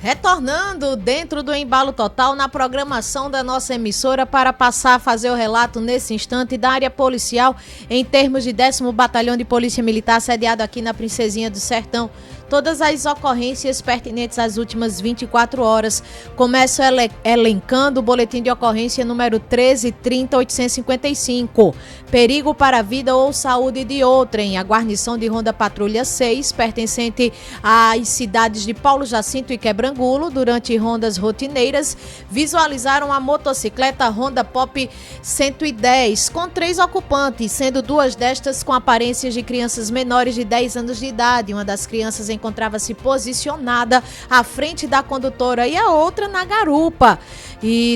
Retornando dentro do embalo total na programação da nossa emissora para passar a fazer o relato nesse instante da área policial em termos de 10º Batalhão de Polícia Militar sediado aqui na Princesinha do Sertão. Todas as ocorrências pertinentes às últimas 24 horas. Começo elencando o boletim de ocorrência número 13.30.855. Perigo para a vida ou saúde de outrem. A guarnição de Ronda Patrulha 6, pertencente às cidades de Paulo Jacinto e Quebrangulo, durante rondas rotineiras, visualizaram a motocicleta Honda Pop 110, com 3 ocupantes, sendo 2 destas com aparências de crianças menores de 10 anos de idade. Uma das crianças encontrava-se posicionada à frente da condutora e a outra na garupa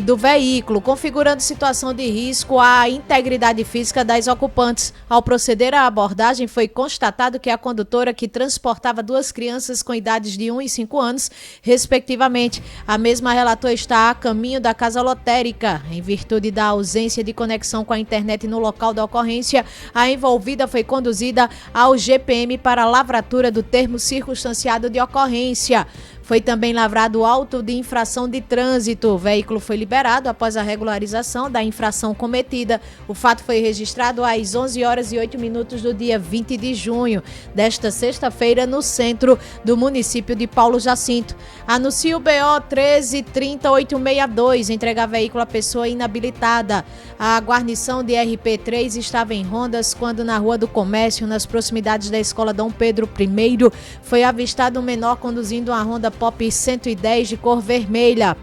do veículo, configurando situação de risco à integridade física das ocupantes. Ao proceder à abordagem, foi constatado que a condutora, que transportava 2 crianças com idades de 1 e 5 anos, respectivamente, a mesma relatou estar a caminho da casa lotérica. Em virtude da ausência de conexão com a internet no local da ocorrência, a envolvida foi conduzida ao GPM para a lavratura do termo circunstanciado de ocorrência. Foi também lavrado auto de infração de trânsito. O veículo foi liberado após a regularização da infração cometida. O fato foi registrado às 11h08 do dia 20 de junho desta sexta-feira no centro do município de Paulo Jacinto. Anuncia o BO 13.30.862, entregar veículo à pessoa inabilitada. A guarnição de RP3 estava em rondas quando na Rua do Comércio, nas proximidades da Escola Dom Pedro I, foi avistado um menor conduzindo uma Honda Pop 110 de cor vermelha.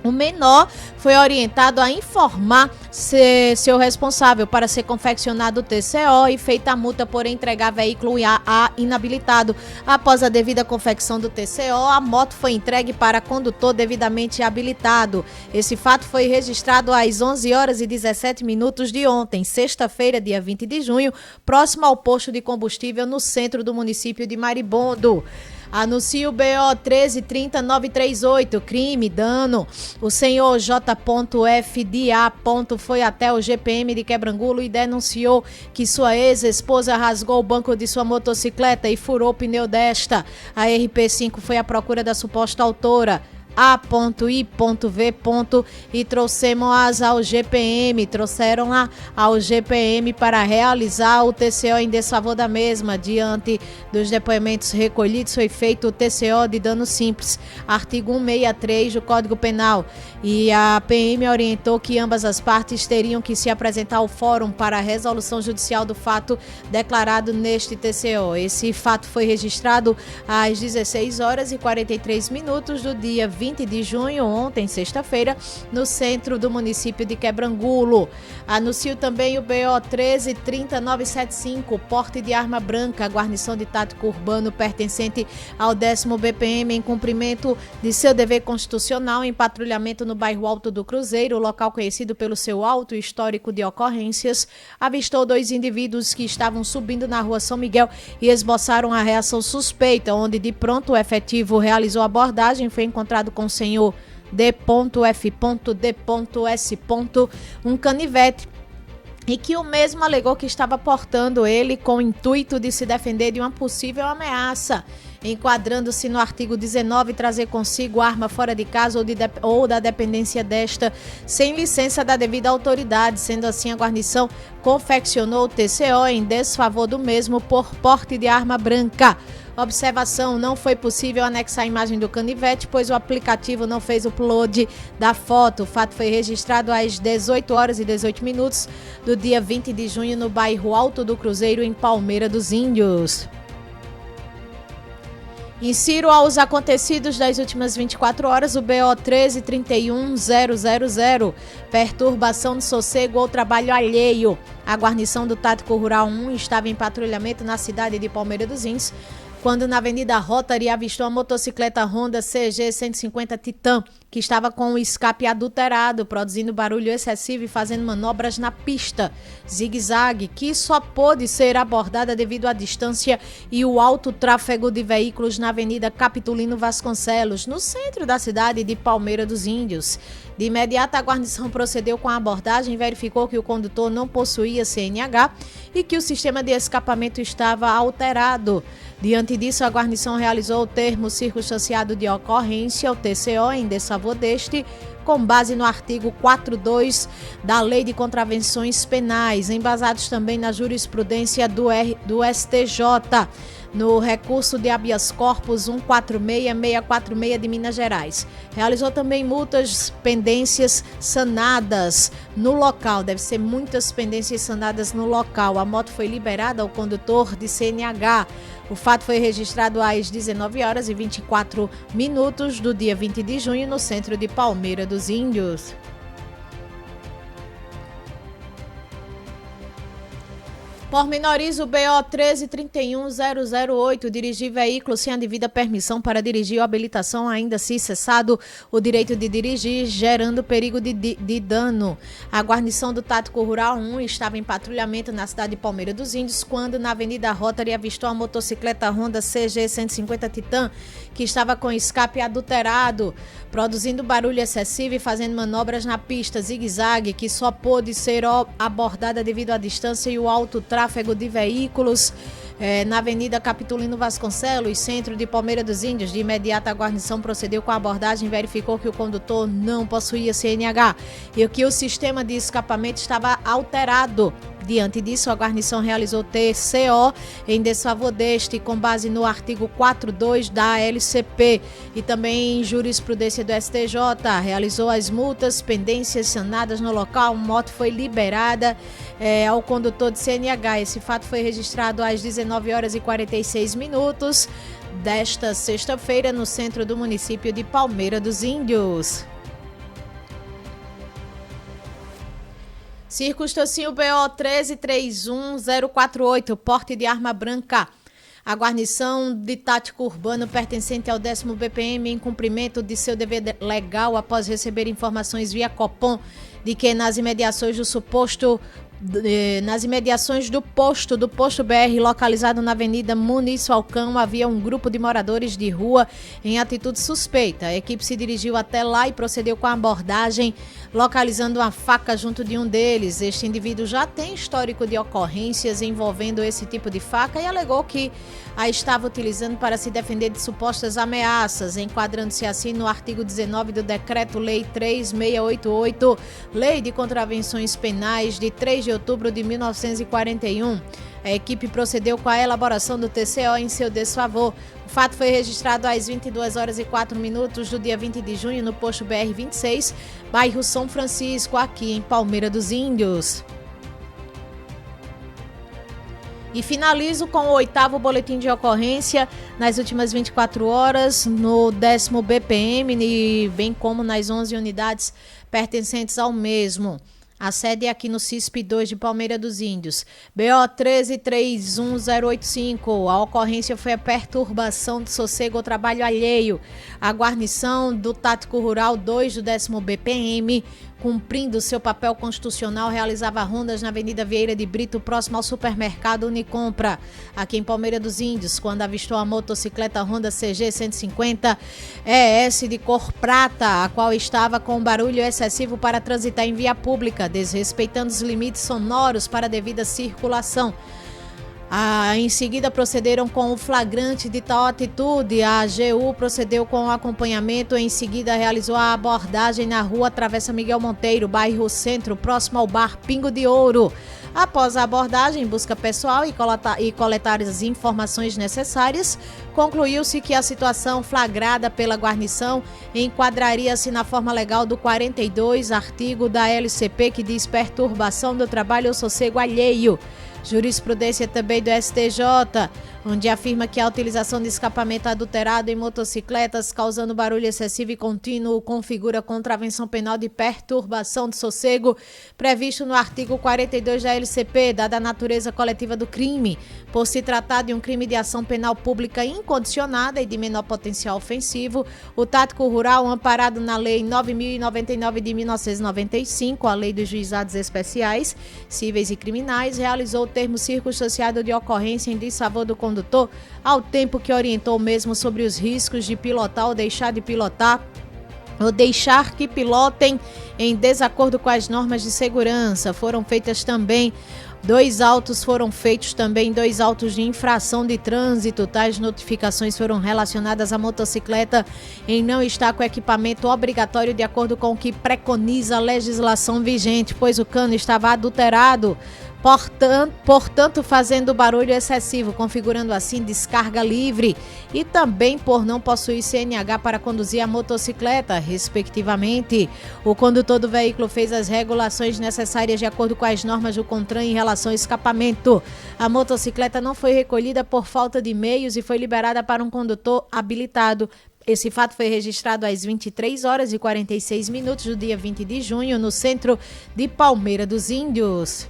O menor foi orientado a informar seu responsável para ser confeccionado o TCO e feita a multa por entregar veículo a inabilitado. Após a devida confecção do TCO, a moto foi entregue para condutor devidamente habilitado. Esse fato foi registrado às 11h17 de ontem, sexta-feira, dia 20 de junho, próximo ao posto de combustível no centro do município de Maribondo. Anuncia o BO 13.30.938, crime, dano. O senhor J.F.D.A. foi até o GPM de Quebrangulo e denunciou que sua ex-esposa rasgou o banco de sua motocicleta e furou o pneu desta. A RP5 foi à procura da suposta autora, A.I.V. e trouxemos-as ao GPM. Trouxeram-a ao GPM para realizar o TCO em desfavor da mesma. Diante dos depoimentos recolhidos, foi feito o TCO de dano simples, artigo 163 do Código Penal. E a PM orientou que ambas as partes teriam que se apresentar ao fórum para a resolução judicial do fato declarado neste TCO. Esse fato foi registrado às 16h43 do dia 20 de junho, ontem, sexta-feira, no centro do município de Quebrangulo. Anuncio também o BO 13.30.975, porte de arma branca, guarnição de tático urbano pertencente ao 10º BPM em cumprimento de seu dever constitucional em patrulhamento no bairro Alto do Cruzeiro, local conhecido pelo seu alto histórico de ocorrências, avistou 2 indivíduos que estavam subindo na rua São Miguel e esboçaram a reação suspeita, onde de pronto o efetivo realizou a abordagem. Foi encontrado com o senhor D.F.D.S. um canivete, e que o mesmo alegou que estava portando ele com o intuito de se defender de uma possível ameaça, enquadrando-se no artigo 19, trazer consigo arma fora de casa ou da dependência desta, sem licença da devida autoridade. Sendo assim, a guarnição confeccionou o TCO em desfavor do mesmo por porte de arma branca. Observação: não foi possível anexar a imagem do canivete, pois o aplicativo não fez o upload da foto. O fato foi registrado às 18h18 do dia 20 de junho no bairro Alto do Cruzeiro, em Palmeira dos Índios. Insiro aos acontecidos das últimas 24 horas o BO 13.31.000, perturbação de sossego ou trabalho alheio. A guarnição do Tático Rural 1 estava em patrulhamento na cidade de Palmeira dos Índios, quando na Avenida Rotary avistou a motocicleta Honda CG 150 Titan, que estava com o escape adulterado, produzindo barulho excessivo e fazendo manobras na pista zigue-zague, que só pôde ser abordada devido à distância e o alto tráfego de veículos na Avenida Capitulino Vasconcelos, no centro da cidade de Palmeira dos Índios. De imediato, a guarnição procedeu com a abordagem e verificou que o condutor não possuía CNH e que o sistema de escapamento estava alterado. Diante Diante disso, a guarnição realizou o termo circunstanciado de ocorrência, o TCO, em desfavor deste, com base no artigo 42 da Lei de Contravenções Penais, embasados também na jurisprudência do STJ, no recurso de habeas corpus 146646 de Minas Gerais. Realizou também multas, pendências sanadas no local. Deve ser muitas pendências sanadas no local. A moto foi liberada ao condutor de CNH. O fato foi registrado às 19h24 do dia 20 de junho no centro de Palmeira dos Índios. Pormenoriza o BO 1331008, dirigir veículo sem a devida permissão para dirigir ou habilitação, ainda se cessado o direito de dirigir, gerando perigo de dano. A guarnição do Tático Rural 1 estava em patrulhamento na cidade de Palmeira dos Índios, quando na Avenida Rotary avistou a motocicleta Honda CG 150 Titan, que estava com escape adulterado, produzindo barulho excessivo e fazendo manobras na pista zigue-zague, que só pôde ser abordada devido à distância e o alto tráfego de veículos na Avenida Capitulino Vasconcelos, centro de Palmeira dos Índios. De imediato, a guarnição procedeu com a abordagem e verificou que o condutor não possuía CNH e que o sistema de escapamento estava alterado. Diante disso, a guarnição realizou TCO em desfavor deste, com base no artigo 42 da LCP e também em jurisprudência do STJ. Realizou as multas, pendências sanadas no local. A moto foi liberada ao condutor de CNH. Esse fato foi registrado às 19h46 desta sexta-feira no centro do município de Palmeira dos Índios. Circunstância BO 1331048, porte de arma branca. A guarnição de tático urbano pertencente ao 10º BPM, em cumprimento de seu dever legal, após receber informações via Copom de que nas imediações do posto BR, localizado na Avenida Muniz Falcão, havia um grupo de moradores de rua em atitude suspeita. A equipe se dirigiu até lá e procedeu com a abordagem, localizando uma faca junto de um deles. Este indivíduo já tem histórico de ocorrências envolvendo esse tipo de faca e alegou que a estava utilizando para se defender de supostas ameaças, enquadrando-se assim no artigo 19 do Decreto-Lei 3688, Lei de Contravenções Penais, de 3 de outubro de 1941. A equipe procedeu com a elaboração do TCO em seu desfavor. O fato foi registrado às 22h04 do dia 20 de junho no posto BR-26, bairro São Francisco, aqui em Palmeira dos Índios. E finalizo com o 8º boletim de ocorrência nas últimas 24 horas no 10º BPM, bem como nas 11 unidades pertencentes ao mesmo. A sede é aqui no CISP 2 de Palmeira dos Índios. BO 1331085. A ocorrência foi a perturbação de sossego ou trabalho alheio. A guarnição do Tático Rural 2 do 10º BPM, cumprindo seu papel constitucional, realizava rondas na Avenida Vieira de Brito, próximo ao supermercado Unicompra, aqui em Palmeira dos Índios, quando avistou a motocicleta Honda CG 150 ES de cor prata, a qual estava com barulho excessivo para transitar em via pública, desrespeitando os limites sonoros para a devida circulação. Em seguida procederam com o flagrante de tal atitude. A AGU procedeu com o acompanhamento. Em seguida realizou a abordagem na rua Travessa Miguel Monteiro, bairro Centro, próximo ao bar Pingo de Ouro. Após a abordagem, busca pessoal e coletar as informações necessárias, concluiu-se que a situação flagrada pela guarnição enquadraria-se na forma legal do 42, artigo da LCP, que diz perturbação do trabalho ou sossego alheio. Jurisprudência também do STJ, onde afirma que a utilização de escapamento adulterado em motocicletas causando barulho excessivo e contínuo configura contravenção penal de perturbação de sossego, previsto no artigo 42 da LCP, dada a natureza coletiva do crime, por se tratar de um crime de ação penal pública incondicionada e de menor potencial ofensivo. O Tático Rural, amparado na Lei 9.099 de 1995, a Lei dos Juizados Especiais, Cíveis e Criminais, realizou o termo circunstanciado de ocorrência em desfavor do condutor, ao tempo que orientou mesmo sobre os riscos de pilotar ou deixar de pilotar, ou deixar que pilotem em desacordo com as normas de segurança. Foram feitas também 2 autos foram feitos também, 2 autos de infração de trânsito. Tais notificações foram relacionadas à motocicleta em não estar com equipamento obrigatório de acordo com o que preconiza a legislação vigente, pois o cano estava adulterado, portanto fazendo barulho excessivo, configurando assim descarga livre, e também por não possuir CNH para conduzir a motocicleta, respectivamente. O condutor do veículo fez as regulações necessárias de acordo com as normas do CONTRAN em relação ao escapamento. A motocicleta não foi recolhida por falta de meios e foi liberada para um condutor habilitado. Esse fato foi registrado às 23h46 do dia 20 de junho, no centro de Palmeira dos Índios.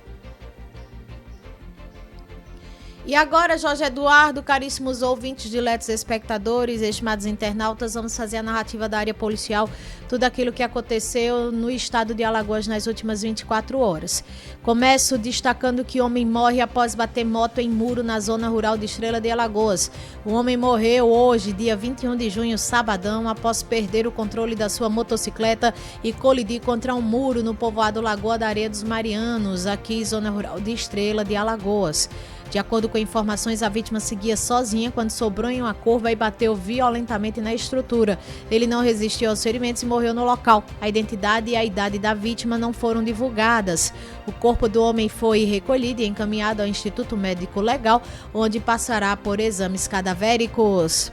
E agora, Jorge Eduardo, caríssimos ouvintes, diletos espectadores, estimados internautas, vamos fazer a narrativa da área policial, tudo aquilo que aconteceu no estado de Alagoas nas últimas 24 horas. Começo destacando que homem morre após bater moto em muro na zona rural de Estrela de Alagoas. O homem morreu hoje, dia 21 de junho, sabadão, após perder o controle da sua motocicleta e colidir contra um muro no povoado Lagoa da Areia dos Marianos, aqui zona rural de Estrela de Alagoas. De acordo com informações, a vítima seguia sozinha quando sobrou em uma curva e bateu violentamente na estrutura. Ele não resistiu aos ferimentos e morreu no local. A identidade e a idade da vítima não foram divulgadas. O corpo do homem foi recolhido e encaminhado ao Instituto Médico Legal, onde passará por exames cadavéricos.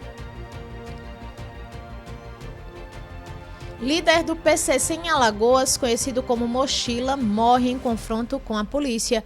Líder do PCC em Alagoas, conhecido como Mochila, morre em confronto com a polícia.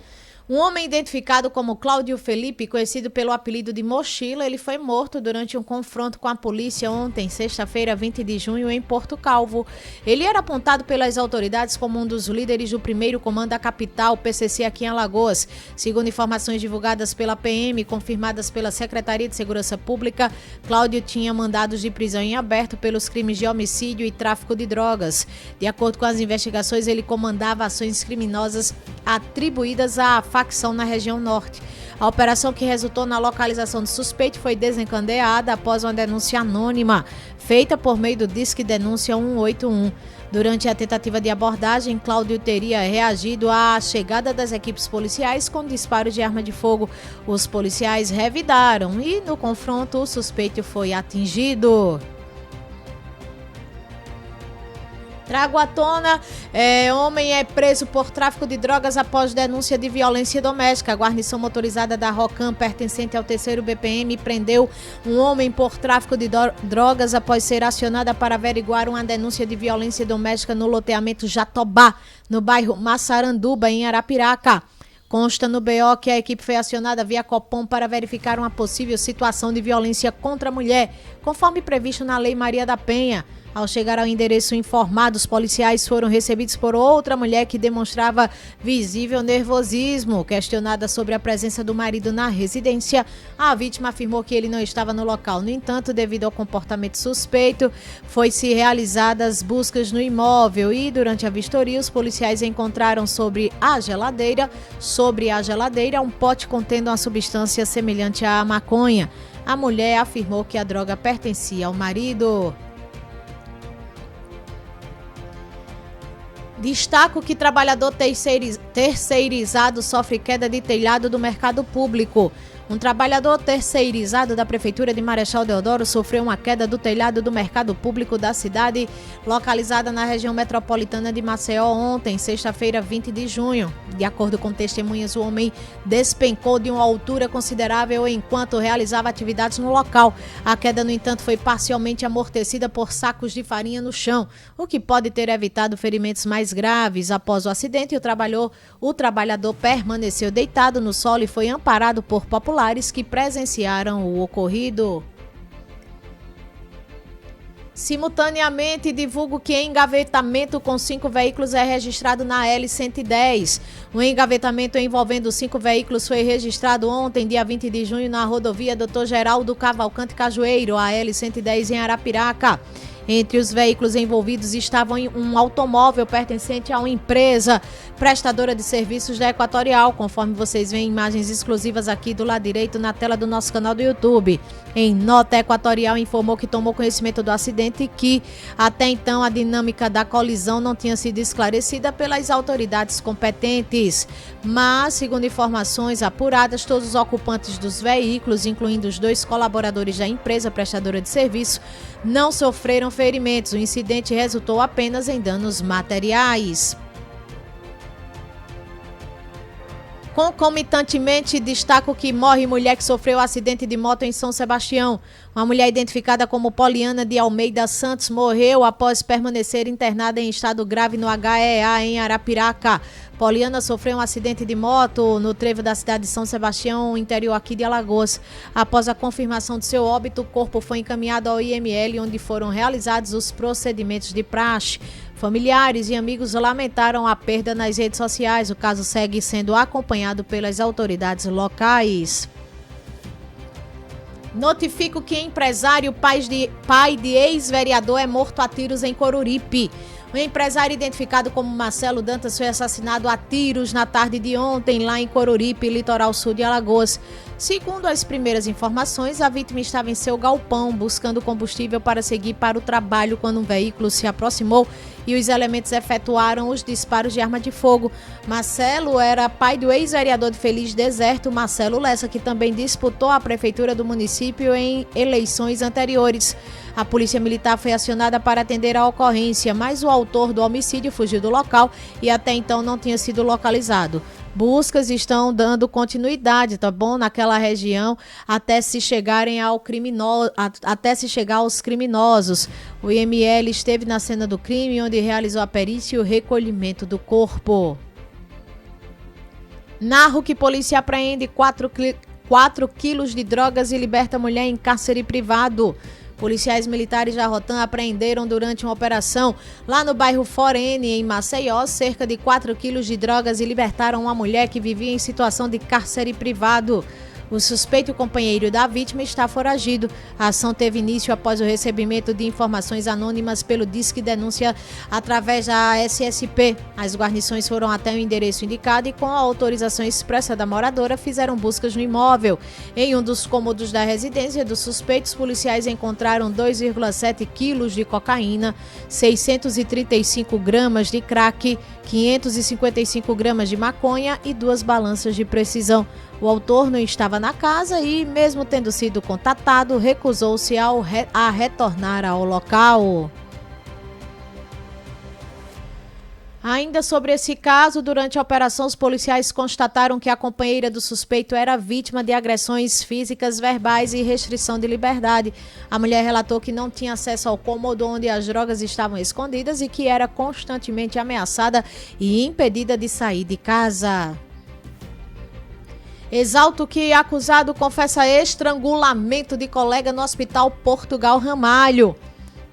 Um homem identificado como Cláudio Felipe, conhecido pelo apelido de Mochila, ele foi morto durante um confronto com a polícia ontem, sexta-feira, 20 de junho, em Porto Calvo. Ele era apontado pelas autoridades como um dos líderes do primeiro comando da capital, PCC, aqui em Alagoas. Segundo informações divulgadas pela PM e confirmadas pela Secretaria de Segurança Pública, Cláudio tinha mandados de prisão em aberto pelos crimes de homicídio e tráfico de drogas. De acordo com as investigações, ele comandava ações criminosas atribuídas à facção na região norte. A operação, que resultou na localização do suspeito, foi desencadeada após uma denúncia anônima feita por meio do Disque Denúncia 181. Durante a tentativa de abordagem, Cláudio teria reagido à chegada das equipes policiais com disparos de arma de fogo. Os policiais revidaram e, no confronto, o suspeito foi atingido. Trago à tona, homem é preso por tráfico de drogas após denúncia de violência doméstica. A guarnição motorizada da Rocam, pertencente ao 3º BPM, prendeu um homem por tráfico de drogas após ser acionada para averiguar uma denúncia de violência doméstica no loteamento Jatobá, no bairro Massaranduba, em Arapiraca. Consta no BO que a equipe foi acionada via Copom para verificar uma possível situação de violência contra a mulher, conforme previsto na Lei Maria da Penha. Ao chegar ao endereço informado, os policiais foram recebidos por outra mulher que demonstrava visível nervosismo. Questionada sobre a presença do marido na residência, a vítima afirmou que ele não estava no local. No entanto, devido ao comportamento suspeito, foi-se realizadas buscas no imóvel e, durante a vistoria, os policiais encontraram sobre a geladeira um pote contendo uma substância semelhante à maconha. A mulher afirmou que a droga pertencia ao marido. Destaco que trabalhador terceirizado sofre queda de telhado do mercado público. Um trabalhador terceirizado da Prefeitura de Marechal Deodoro sofreu uma queda do telhado do mercado público da cidade, localizada na região metropolitana de Maceió, ontem, sexta-feira, 20 de junho. De acordo com testemunhas, o homem despencou de uma altura considerável enquanto realizava atividades no local. A queda, no entanto, foi parcialmente amortecida por sacos de farinha no chão, o que pode ter evitado ferimentos mais graves. Após o acidente, o trabalhador permaneceu deitado no solo e foi amparado por populares que presenciaram o ocorrido. Simultaneamente, divulgo que engavetamento com 5 veículos é registrado na L110. O engavetamento envolvendo 5 veículos foi registrado ontem, dia 20 de junho, na rodovia Dr. Geraldo Cavalcante Cajueiro, a L110 em Arapiraca. Entre os veículos envolvidos estavam um automóvel pertencente a uma empresa prestadora de serviços da Equatorial, conforme vocês veem imagens exclusivas aqui do lado direito na tela do nosso canal do YouTube. Em nota, a Equatorial informou que tomou conhecimento do acidente e que, até então, a dinâmica da colisão não tinha sido esclarecida pelas autoridades competentes. Mas, segundo informações apuradas, todos os ocupantes dos veículos, incluindo os 2 colaboradores da empresa prestadora de serviço, não sofreram ferimentos. O incidente resultou apenas em danos materiais. Concomitantemente, destaco que morre mulher que sofreu acidente de moto em São Sebastião. Uma mulher identificada como Poliana de Almeida Santos morreu após permanecer internada em estado grave no HEA em Arapiraca. Poliana sofreu um acidente de moto no trevo da cidade de São Sebastião, interior aqui de Alagoas. Após a confirmação de seu óbito, o corpo foi encaminhado ao IML, onde foram realizados os procedimentos de praxe. Familiares e amigos lamentaram a perda nas redes sociais. O caso segue sendo acompanhado pelas autoridades locais. Notifico que empresário pai de ex-vereador é morto a tiros em Coruripe. O empresário identificado como Marcelo Dantas foi assassinado a tiros na tarde de ontem lá em Coruripe, litoral sul de Alagoas. Segundo as primeiras informações, a vítima estava em seu galpão buscando combustível para seguir para o trabalho quando um veículo se aproximou e os elementos efetuaram os disparos de arma de fogo. Marcelo era pai do ex-vereador de Feliz Deserto, Marcelo Lessa, que também disputou a prefeitura do município em eleições anteriores. A polícia militar foi acionada para atender a ocorrência, mas o autor do homicídio fugiu do local e até então não tinha sido localizado. Buscas estão dando continuidade, tá bom? Naquela região até se chegar aos criminosos. O IML esteve na cena do crime, onde realizou a perícia e o recolhimento do corpo. Narro que polícia apreende 4 quilos de drogas e liberta mulher em cárcere privado. Policiais militares da Rotan apreenderam durante uma operação lá no bairro Forene, em Maceió, cerca de 4 quilos de drogas e libertaram uma mulher que vivia em situação de cárcere privado. O suspeito companheiro da vítima está foragido. A ação teve início após o recebimento de informações anônimas pelo Disque Denúncia através da SSP. As guarnições foram até o endereço indicado e, com a autorização expressa da moradora, fizeram buscas no imóvel. Em um dos cômodos da residência dos suspeitos, policiais encontraram 2,7 quilos de cocaína, 635 gramas de crack, 555 gramas de maconha e 2 balanças de precisão. O autor não estava na casa e, mesmo tendo sido contatado, recusou-se a retornar ao local. Ainda sobre esse caso, durante a operação, os policiais constataram que a companheira do suspeito era vítima de agressões físicas, verbais e restrição de liberdade. A mulher relatou que não tinha acesso ao cômodo onde as drogas estavam escondidas e que era constantemente ameaçada e impedida de sair de casa. Exalto que acusado confessa estrangulamento de colega no Hospital Portugal Ramalho.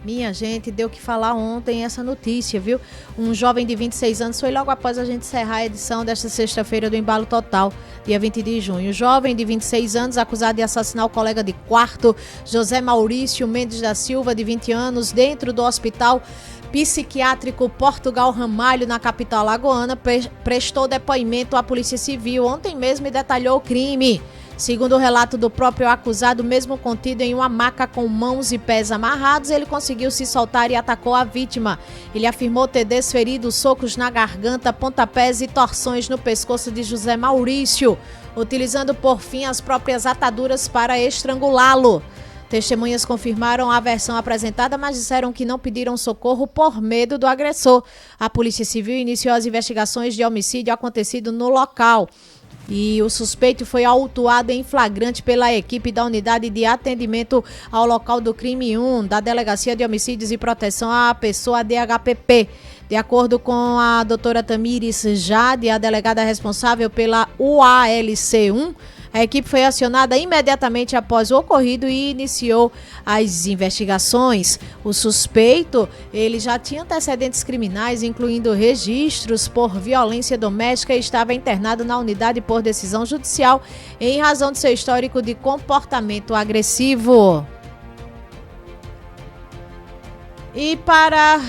Minha gente, deu que falar ontem essa notícia, viu? Um jovem de 26 anos foi logo após a gente encerrar a edição desta sexta-feira do Embalo Total, dia 20 de junho. O jovem de 26 anos, acusado de assassinar o colega de quarto, José Maurício Mendes da Silva, de 20 anos, dentro do Hospital Psiquiátrico Portugal Ramalho, na capital alagoana, prestou depoimento à Polícia Civil ontem mesmo e detalhou o crime. Segundo o relato do próprio acusado, mesmo contido em uma maca com mãos e pés amarrados, ele conseguiu se soltar e atacou a vítima. Ele afirmou ter desferido socos na garganta, pontapés e torções no pescoço de José Maurício, utilizando por fim as próprias ataduras para estrangulá-lo. Testemunhas confirmaram a versão apresentada, mas disseram que não pediram socorro por medo do agressor. A Polícia Civil iniciou as investigações de homicídio acontecido no local. E o suspeito foi autuado em flagrante pela equipe da Unidade de Atendimento ao Local do Crime 1, da Delegacia de Homicídios e Proteção à Pessoa DHPP. De acordo com a doutora Tamires Jade, a delegada responsável pela UALC1, a equipe foi acionada imediatamente após o ocorrido e iniciou as investigações. O suspeito, ele já tinha antecedentes criminais, incluindo registros por violência doméstica, e estava internado na unidade por decisão judicial em razão de seu histórico de comportamento agressivo. E para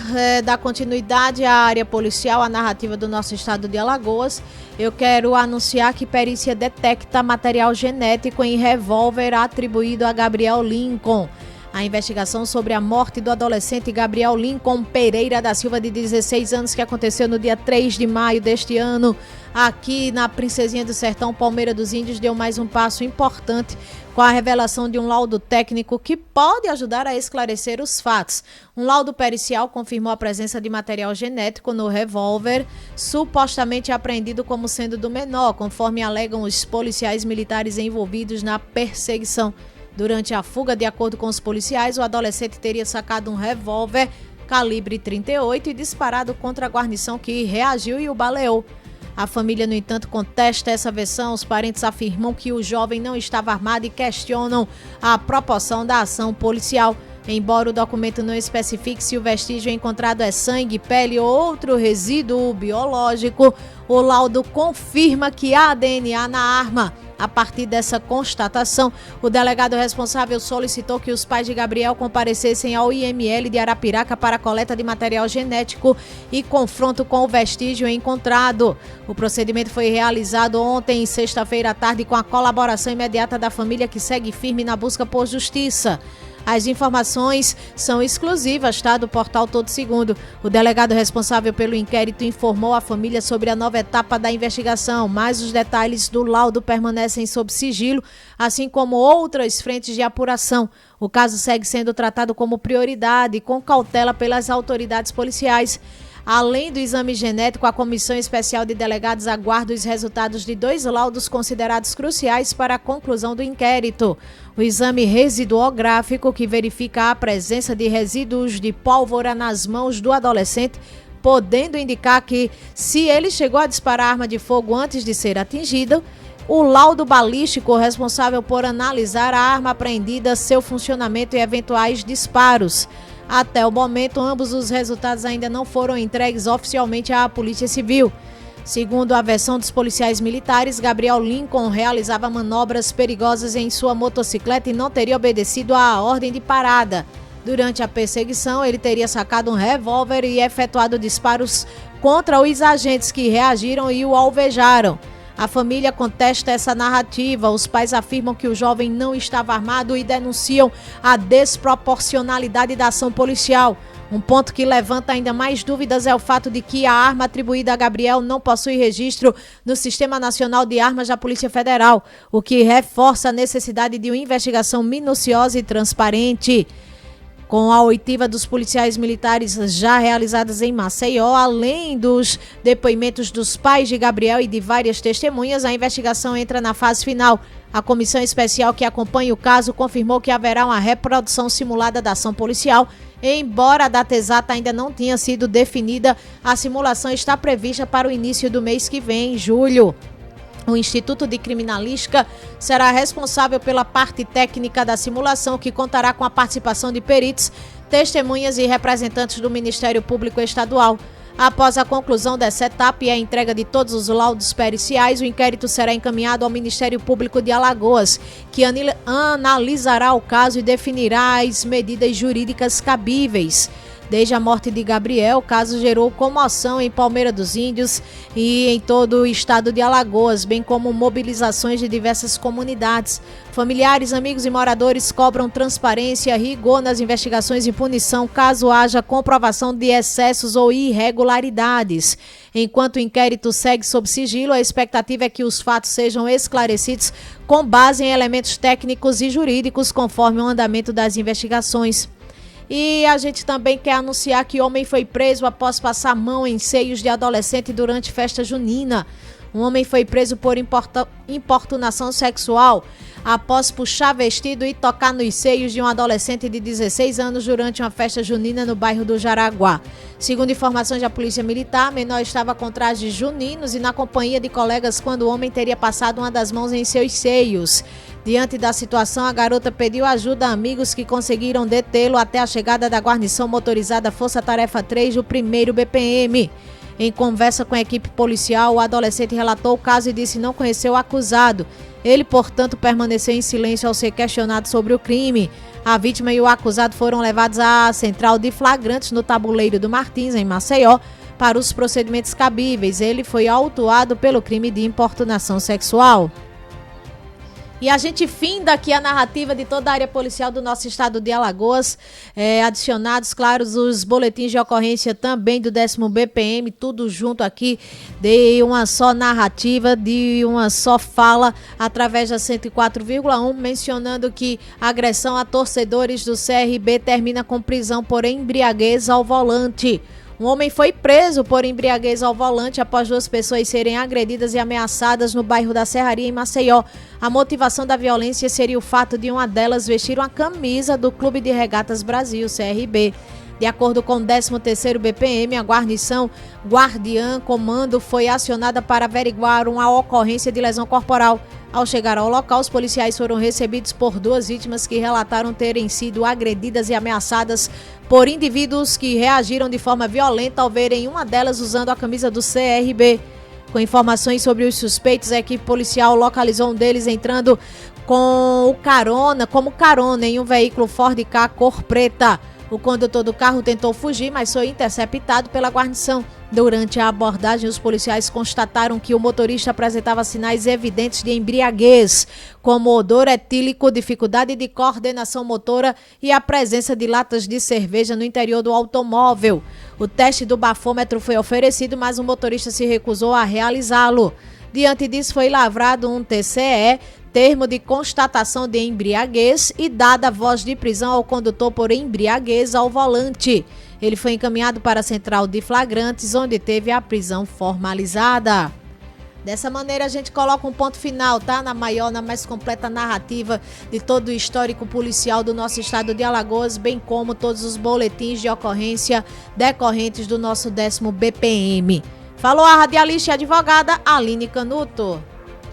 dar continuidade à área policial, à narrativa do nosso estado de Alagoas, eu quero anunciar que perícia detecta material genético em revólver atribuído a Gabriel Lincoln. A investigação sobre a morte do adolescente Gabriel Lincoln Pereira da Silva, de 16 anos, que aconteceu no dia 3 de maio deste ano, aqui na Princesinha do Sertão, Palmeira dos Índios, deu mais um passo importante com a revelação de um laudo técnico que pode ajudar a esclarecer os fatos. Um laudo pericial confirmou a presença de material genético no revólver, supostamente apreendido como sendo do menor, conforme alegam os policiais militares envolvidos na perseguição. Durante a fuga, de acordo com os policiais, o adolescente teria sacado um revólver calibre 38 e disparado contra a guarnição, que reagiu e o baleou. A família, no entanto, contesta essa versão. Os parentes afirmam que o jovem não estava armado e questionam a proporção da ação policial. Embora o documento não especifique se o vestígio encontrado é sangue, pele ou outro resíduo biológico, o laudo confirma que há DNA na arma. A partir dessa constatação, o delegado responsável solicitou que os pais de Gabriel comparecessem ao IML de Arapiraca para a coleta de material genético e confronto com o vestígio encontrado. O procedimento foi realizado ontem, sexta-feira à tarde, com a colaboração imediata da família, que segue firme na busca por justiça. As informações são exclusivas, do portal Todo Segundo. O delegado responsável pelo inquérito informou a família sobre a nova etapa da investigação, mas os detalhes do laudo permanecem sob sigilo, assim como outras frentes de apuração. O caso segue sendo tratado como prioridade e com cautela pelas autoridades policiais. Além do exame genético, a Comissão Especial de Delegados aguarda os resultados de 2 laudos considerados cruciais para a conclusão do inquérito. O exame residuográfico, que verifica a presença de resíduos de pólvora nas mãos do adolescente, podendo indicar que se ele chegou a disparar arma de fogo antes de ser atingido. O laudo balístico, responsável por analisar a arma apreendida, seu funcionamento e eventuais disparos. Até o momento, ambos os resultados ainda não foram entregues oficialmente à Polícia Civil. Segundo a versão dos policiais militares, Gabriel Lincoln realizava manobras perigosas em sua motocicleta e não teria obedecido à ordem de parada. Durante a perseguição, ele teria sacado um revólver e efetuado disparos contra os agentes, que reagiram e o alvejaram. A família contesta essa narrativa. Os pais afirmam que o jovem não estava armado e denunciam a desproporcionalidade da ação policial. Um ponto que levanta ainda mais dúvidas é o fato de que a arma atribuída a Gabriel não possui registro no Sistema Nacional de Armas da Polícia Federal, o que reforça a necessidade de uma investigação minuciosa e transparente. Com a oitiva dos policiais militares já realizadas em Maceió, além dos depoimentos dos pais de Gabriel e de várias testemunhas, a investigação entra na fase final. A comissão especial que acompanha o caso confirmou que haverá uma reprodução simulada da ação policial. Embora a data exata ainda não tenha sido definida, a simulação está prevista para o início do mês que vem, em julho. O Instituto de Criminalística será responsável pela parte técnica da simulação, que contará com a participação de peritos, testemunhas e representantes do Ministério Público Estadual. Após a conclusão dessa etapa e a entrega de todos os laudos periciais, o inquérito será encaminhado ao Ministério Público de Alagoas, que analisará o caso e definirá as medidas jurídicas cabíveis. Desde a morte de Gabriel, o caso gerou comoção em Palmeira dos Índios e em todo o estado de Alagoas, bem como mobilizações de diversas comunidades. Familiares, amigos e moradores cobram transparência, rigor nas investigações e punição caso haja comprovação de excessos ou irregularidades. Enquanto o inquérito segue sob sigilo, a expectativa é que os fatos sejam esclarecidos com base em elementos técnicos e jurídicos, conforme o andamento das investigações. E a gente também quer anunciar que homem foi preso após passar mão em seios de adolescente durante festa junina. Um homem foi preso por importunação sexual após puxar vestido e tocar nos seios de um adolescente de 16 anos durante uma festa junina no bairro do Jaraguá. Segundo informações da Polícia Militar, o menor estava com trajes juninos e na companhia de colegas quando o homem teria passado uma das mãos em seus seios. Diante da situação, a garota pediu ajuda a amigos, que conseguiram detê-lo até a chegada da guarnição motorizada Força Tarefa 3 do 1º BPM. Em conversa com a equipe policial, o adolescente relatou o caso e disse não conhecer o acusado. Ele, portanto, permaneceu em silêncio ao ser questionado sobre o crime. A vítima e o acusado foram levados à central de flagrantes no Tabuleiro do Martins, em Maceió, para os procedimentos cabíveis. Ele foi autuado pelo crime de importunação sexual. E a gente finda aqui a narrativa de toda a área policial do nosso estado de Alagoas, adicionados, claro, os boletins de ocorrência também do 10º BPM, tudo junto aqui, de uma só narrativa, de uma só fala, através da 104,1, mencionando que a agressão a torcedores do CRB termina com prisão por embriaguez ao volante. Um homem foi preso por embriaguez ao volante após 2 pessoas serem agredidas e ameaçadas no bairro da Serraria, em Maceió. A motivação da violência seria o fato de uma delas vestir uma camisa do Clube de Regatas Brasil, CRB. De acordo com o 13º BPM, a guarnição Guardiã Comando foi acionada para averiguar uma ocorrência de lesão corporal. Ao chegar ao local, os policiais foram recebidos por 2 vítimas que relataram terem sido agredidas e ameaçadas por indivíduos que reagiram de forma violenta ao verem uma delas usando a camisa do CRB. Com informações sobre os suspeitos, a equipe policial localizou um deles entrando como carona em um veículo Ford Ka cor preta. O condutor do carro tentou fugir, mas foi interceptado pela guarnição. Durante a abordagem, os policiais constataram que o motorista apresentava sinais evidentes de embriaguez, como odor etílico, dificuldade de coordenação motora e a presença de latas de cerveja no interior do automóvel. O teste do bafômetro foi oferecido, mas o motorista se recusou a realizá-lo. Diante disso, foi lavrado um TCE, termo de constatação de embriaguez, e dada voz de prisão ao condutor por embriaguez ao volante. Ele foi encaminhado para a central de flagrantes, onde teve a prisão formalizada. Dessa maneira a gente coloca um ponto final, tá? Na maior, na mais completa narrativa de todo o histórico policial do nosso estado de Alagoas, bem como todos os boletins de ocorrência decorrentes do nosso 10º BPM. Falou a radialista e advogada Aline Canuto.